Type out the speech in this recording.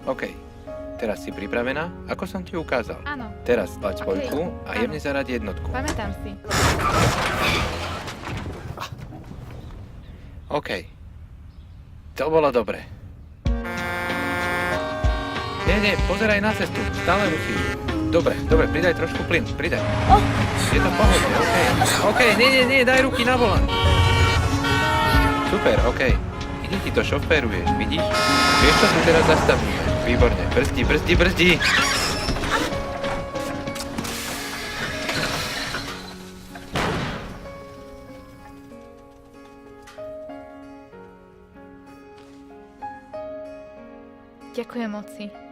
OK. Teraz si pripravená? Ako som ti ukázal. Áno, Teraz stlač OK. spoľku a jemne zaradi jednotku. pamätám si. OK. To bolo dobre. Nie, pozeraj na cestu. Stále musíš. Dobre, pridaj trošku plyn. Pridaj. Oh. Je to v pohode, OK, nie, daj ruky na volant. Super, OK. Ide ti to šoféruješ, vidíš? Vieš, čo tu teraz zastavíme? Výborne. Brzdi. Ďakujem, oci.